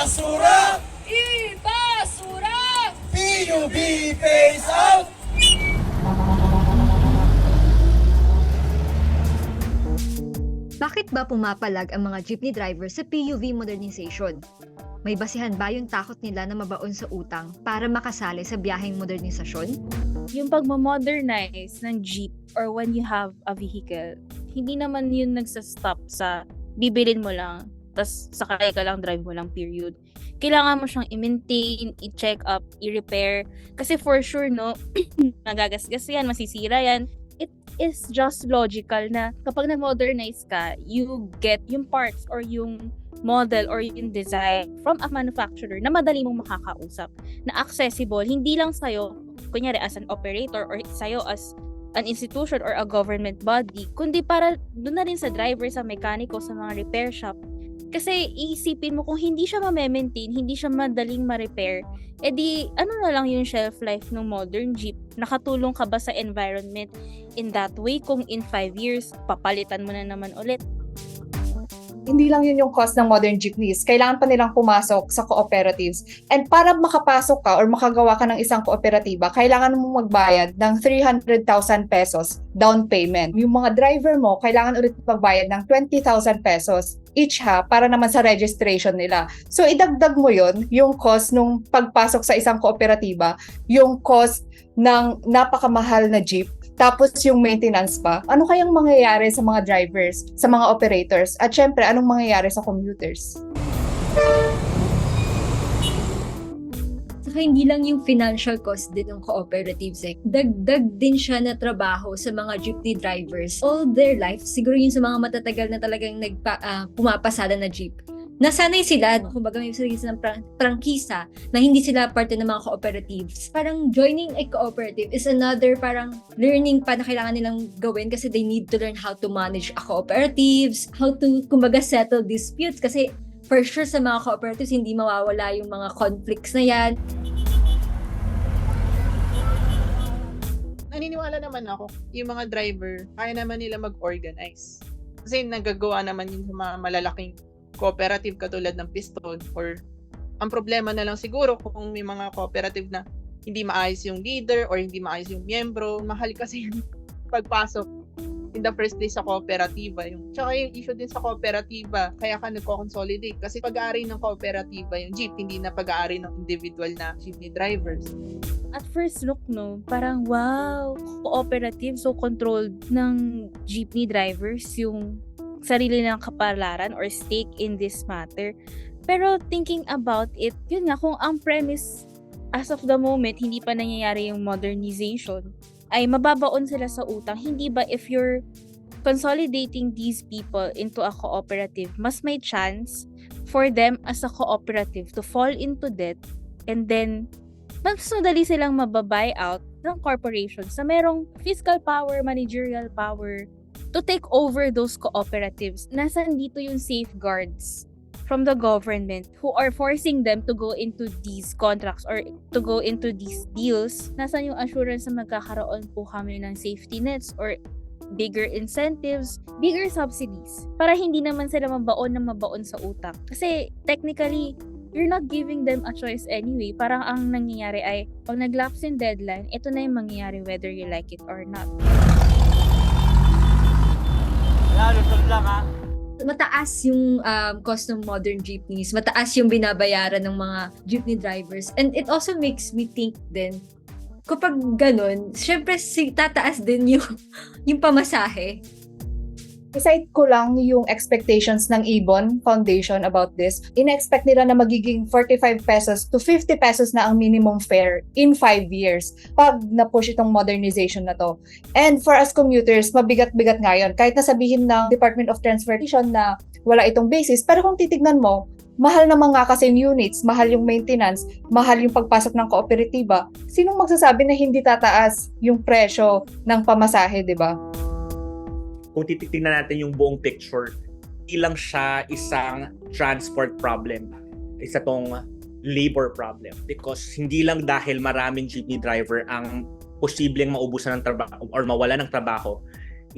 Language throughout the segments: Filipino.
Ibasura! Ibasura! PUV face out! Bakit ba pumapalag ang mga jeepney driver sa PUV modernization? May basihan ba yung takot nila na mabaon sa utang para makasali sa biyaheng modernisasyon? Yung pagmamodernize ng jeep or when you have a vehicle, hindi naman yun nagsastop sa bibilin mo lang, tas sakay ka lang, drive mo lang, period. Kailangan mo siyang i-maintain, i-check up, i-repair. Kasi for sure, no, magagasgas yan, masisira yan. It is just logical na kapag nag-modernize ka, you get yung parts or yung model or yung design from a manufacturer na madali mong makakausap, na accessible, hindi lang sa'yo, kunyari as an operator or sa'yo as an institution or a government body, kundi para doon na rin sa driver, sa mekaniko, sa mga repair shop. Kasi iisipin mo kung hindi siya ma-maintain, hindi siya madaling ma-repair, edi ano na lang yung shelf life ng modern jeep? Nakatulong ka ba sa environment in that way kung in 5 years, papalitan mo na naman ulit? Hindi lang yun yung cost ng modern jeepneys. Kailangan pa nilang pumasok sa cooperatives. And para makapasok ka or makagawa ka ng isang kooperatiba, kailangan mo magbayad ng 300,000 pesos down payment. Yung mga driver mo, kailangan ulit magbayad ng 20,000 pesos each para naman sa registration nila. So idagdag mo yun, yung cost nung pagpasok sa isang kooperatiba, yung cost ng napakamahal na jeep, tapos yung maintenance pa. Ano kayang mangyayari sa mga drivers, sa mga operators, at syempre, anong mangyayari sa commuters? Saka hindi lang yung financial cost din ng cooperatives Dagdag din siya na trabaho sa mga jeepney drivers. All their life, siguro yung sa mga matatagal na talagang pumapasada na jeep. Nasanay sila, kumbaga may sarili silang prangkisa na hindi sila parte ng mga cooperatives. Parang joining a cooperative is another parang learning pa na kailangan nilang gawin kasi they need to learn how to manage a cooperatives, how to, kumbaga, settle disputes kasi for sure sa mga cooperatives hindi mawawala yung mga conflicts na yan. Naniniwala naman ako, yung mga driver, kaya naman nila mag-organize. Kasi nagagawa naman yun sa mga malalaking cooperative katulad ng Piston, or ang problema na lang siguro kung may mga cooperative na hindi maayos yung leader or hindi maayos yung miyembro. Mahal kasi yung pagpasok in the first place sa kooperatiba. Tsaka yung issue din sa kooperatiba, kaya ka nagko-consolidate kasi pag-aari ng kooperatiba yung jeep, hindi na pag-aari ng individual na jeepney drivers. At first look, no, parang wow, cooperative, so controlled ng jeepney drivers yung sarili ng kapalaran or stake in this matter. Pero thinking about it, yun nga, kung ang premise as of the moment, hindi pa nangyayari yung modernization, ay mababaon sila sa utang. Hindi ba if you're consolidating these people into a cooperative, mas may chance for them as a cooperative to fall into debt and then mas madali silang mababuy out ng corporations na merong fiscal power, managerial power to take over those cooperatives. Nasaan dito yung safeguards from the government who are forcing them to go into these contracts or to go into these deals? Nasaan yung assurance na magkakaroon po kami ng safety nets or bigger incentives, bigger subsidies para hindi naman sila mabaon sa utang? Kasi technically, you're not giving them a choice anyway. Parang ang nangyayari ay pag nag-lapse in deadline, ito na yung mangyayari whether you like it or not. Mataas yung cost ng modern jeepneys, mataas yung binabayaran ng mga jeepney drivers, and it also makes me think din, kapag ganun, syempre tataas din yung pamasahe. Iside ko lang yung expectations ng Ibon Foundation about this. In-expect nila na magiging 45 pesos to 50 pesos na ang minimum fare in 5 years pag na-push itong modernization na to. And for us commuters, mabigat-bigat ngayon. Kahit nasabihin ng Department of Transportation na wala itong basis, pero kung titignan mo, mahal naman nga kasi yung units, mahal yung maintenance, mahal yung pagpasok ng kooperatiba. Sinong magsasabi na hindi tataas yung presyo ng pamasahe, di ba? Kung titignan natin yung buong picture, hindi lang siya isang transport problem, isa tong labor problem. Because hindi lang dahil maraming jeepney driver ang posibleng maubusan ng trabaho or mawala ng trabaho,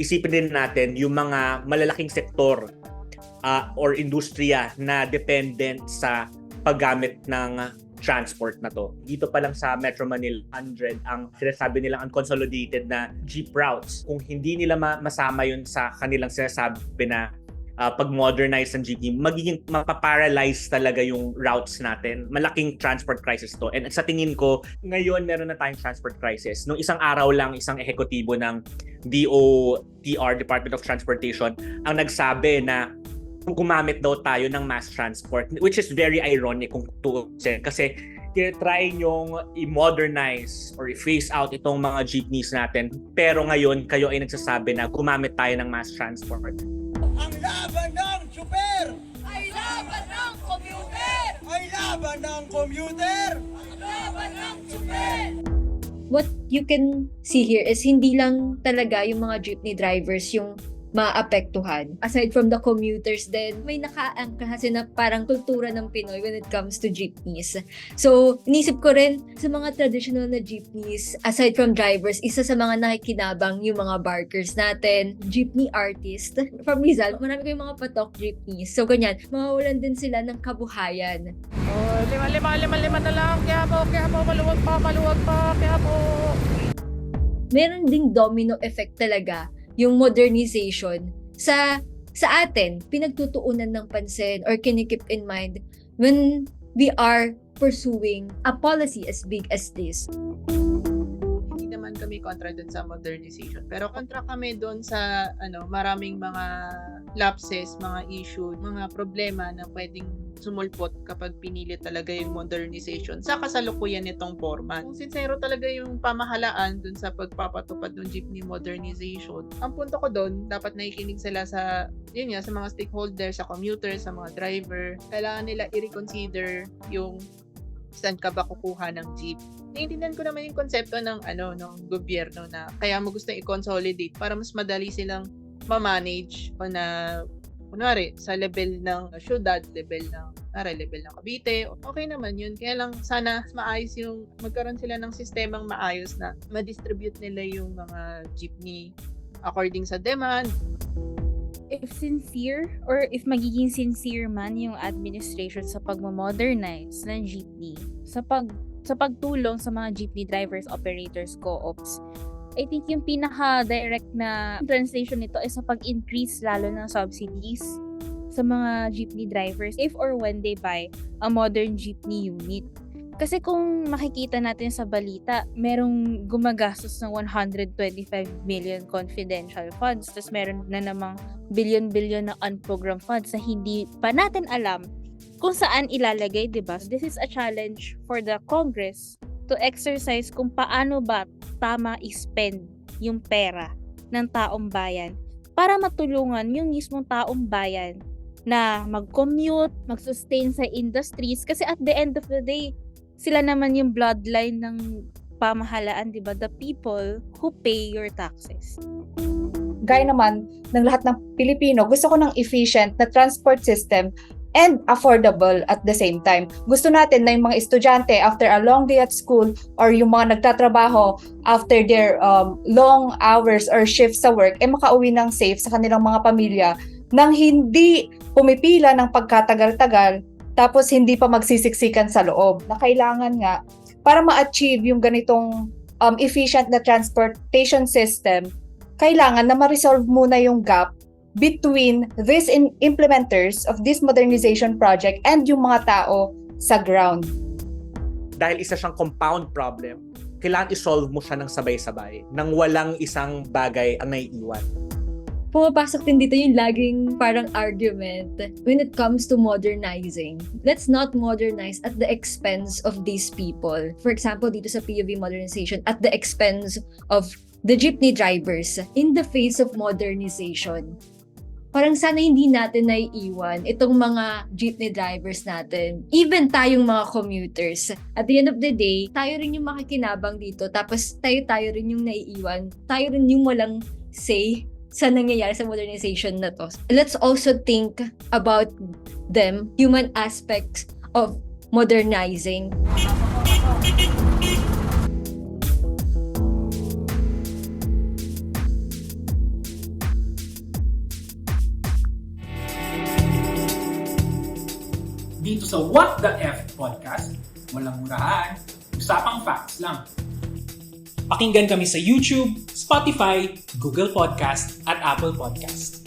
isipin din natin yung mga malalaking sektor or industriya na dependent sa paggamit ng transport na to. Dito pa lang sa Metro Manila, 100 ang sinasabi nilang unconsolidated na jeep routes. Kung hindi nila masama yun sa kanilang sinasabi na pag-modernize ng jeepney, magiging mapaparalyze talaga yung routes natin. Malaking transport crisis to. And sa tingin ko, ngayon meron na tayong transport crisis. Nung isang araw lang, isang ehekutibo ng DOTR, Department of Transportation, ang nagsabi na gumamit daw tayo ng mass transport, which is very ironic kung tuusin. Kasi try nyong i-modernize or i-phase out itong mga jeepneys natin. Pero ngayon, kayo ay nagsasabi na gumamit tayo ng mass transport. Ang laban ng super! Ay laban ng commuter! Ay laban ng commuter! Ang laban ng super! What you can see here is hindi lang talaga yung mga jeepney drivers yung maapektuhan. Aside from the commuters din, may nakaangka kasi na parang kultura ng Pinoy when it comes to jeepneys. So, inisip ko rin sa mga traditional na jeepneys, aside from drivers, isa sa mga nakikinabang yung mga barkers natin, jeepney artist. From Rizal, marami kayong mga patok jeepneys. So, ganyan, mawawalan din sila ng kabuhayan. Oh, lima na lang. Kaya po, maluwag pa, kaya po. Meron ding domino effect talaga yung modernization sa atin, pinagtutuunan ng pansin or kinikip in mind when we are pursuing a policy as big as this. Hindi naman kami kontra dun sa modernization. Pero kontra kami dun sa maraming mga lapses, mga issue, mga problema na pwedeng sumulpot kapag pinilit talaga yung modernization sa kasalukuyan nitong format. Kung sincero talaga yung pamahalaan dun sa pagpapatupad ng jeepney modernization, ang punto ko dun, dapat nakikinig sila sa mga stakeholders, sa commuters, sa mga driver. Kailangan nila i-reconsider yung saan ka ba kukuha ng jeep. Naiintindihan ko naman yung konsepto ng gobyerno na kaya mo gusto i-consolidate para mas madali silang ma-manage o na kunwari sa level ng syudad, level ng Cavite, okay naman yun. Kaya lang sana maayos magkaroon sila ng sistemang maayos na ma-distribute nila yung mga jeepney according sa demand. If sincere or if magiging sincere man yung administration sa pagmamodernize ng jeepney, sa pagtulong sa mga jeepney drivers, operators, co-ops, I think yung pinaka-direct na translation nito is sa pag-increase lalo ng subsidies sa mga jeepney drivers if or when they buy a modern jeepney unit. Kasi kung makikita natin sa balita, merong gumagastos ng 125 million confidential funds, tapos meron na namang billion-billion na unprogrammed funds na hindi pa natin alam kung saan ilalagay, diba? This is a challenge for the Congress to exercise kung paano ba tama i-spend yung pera ng taong bayan para matulungan yung mismong taong bayan na mag-commute, mag-sustain sa industries kasi at the end of the day, sila naman yung bloodline ng pamahalaan, di ba? The people who pay your taxes. Gaya naman ng lahat ng Pilipino, gusto ko ng efficient na transport system and affordable at the same time. Gusto natin na yung mga estudyante after a long day at school or yung mga nagtatrabaho after their long hours or shifts sa work, makauwi ng safe sa kanilang mga pamilya nang hindi pumipila ng pagkatagal-tagal tapos hindi pa magsisiksikan sa loob. Na kailangan nga, para ma-achieve yung ganitong efficient na transportation system, kailangan na ma-resolve muna yung gap between these implementers of this modernization project and yung mga tao sa ground. Dahil isa siyang compound problem, kailangan isolve mo siya ng sabay-sabay, nang walang isang bagay ang naiiwan. Pumapasok din dito yung laging parang argument when it comes to modernizing. Let's not modernize at the expense of these people. For example, dito sa POV modernization, at the expense of the jeepney drivers in the face of modernization. Parang sana hindi natin naiiwan itong mga jeepney drivers natin. Even tayong mga commuters. At the end of the day, tayo rin yung makikinabang dito. Tapos tayo rin yung naiiwan. Tayo rin yung walang say sa nangyayari sa modernization na to. Let's also think about them, human aspects of modernizing. Dito sa What the F Podcast, walang murahan, usapang facts lang. Pakinggan kami sa YouTube, Spotify, Google Podcast at Apple Podcast.